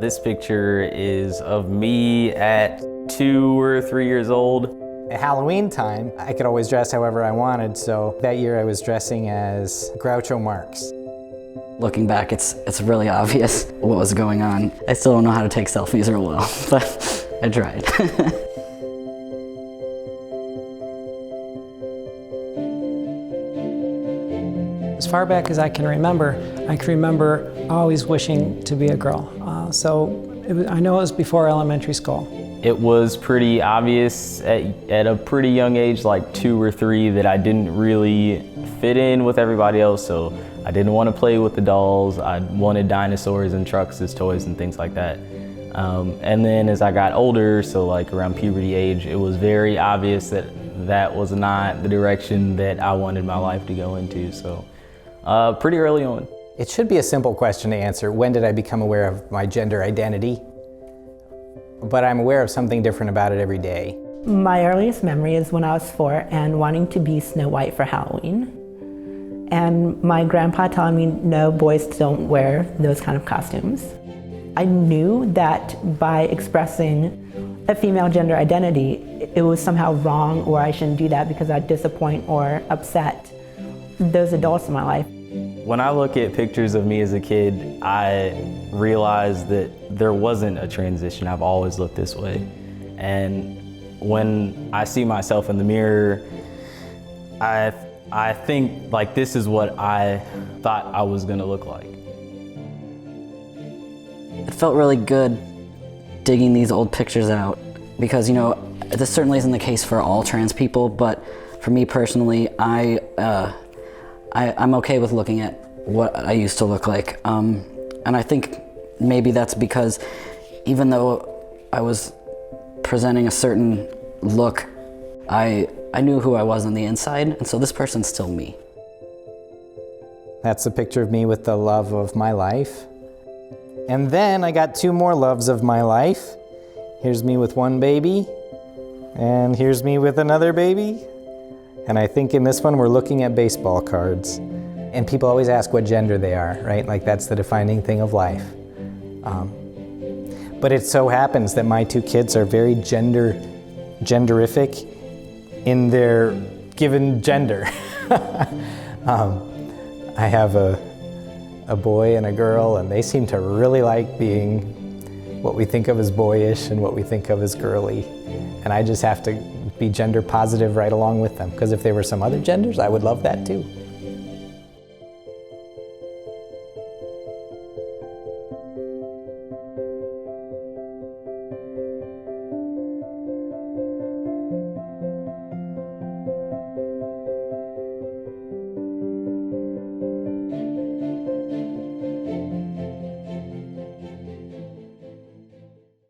This picture is of me at 2 or 3 years old. At Halloween time, I could always dress however I wanted, so that year I was dressing as Groucho Marx. Looking back, it's really obvious what was going on. I still don't know how to take selfies real well, but I tried. As far back as I can remember always wishing to be a girl. I know it was before elementary school. It was pretty obvious at a pretty young age, like 2 or 3, that I didn't really fit in with everybody else, so I didn't want to play with the dolls. I wanted dinosaurs and trucks as toys and things like that. And then as I got older, so like around puberty age, it was very obvious that that was not the direction that I wanted my life to go into, so pretty early on. It should be a simple question to answer. When did I become aware of my gender identity? But I'm aware of something different about it every day. My earliest memory is when I was 4 and wanting to be Snow White for Halloween. And my grandpa telling me, no, boys don't wear those kind of costumes. I knew that by expressing a female gender identity, it was somehow wrong, or I shouldn't do that because I'd disappoint or upset those adults in my life. When I look at pictures of me as a kid, I realize that there wasn't a transition. I've always looked this way. And when I see myself in the mirror, I think like this is what I thought I was gonna look like. It felt really good digging these old pictures out because, you know, this certainly isn't the case for all trans people, but for me personally, I'm okay with looking at what I used to look like. And I think maybe that's because even though I was presenting a certain look, I knew who I was on the inside, and so this person's still me. That's a picture of me with the love of my life. And then I got 2 more loves of my life. Here's me with one baby, and here's me with another baby. And I think in this one we're looking at baseball cards. And people always ask what gender they are, right? Like that's the defining thing of life. But it so happens that my 2 kids are very genderific in their given gender. I have a boy and a girl, and they seem to really like being what we think of as boyish and what we think of as girly. And I just have to be gender positive right along with them, because if they were some other genders, I would love that too.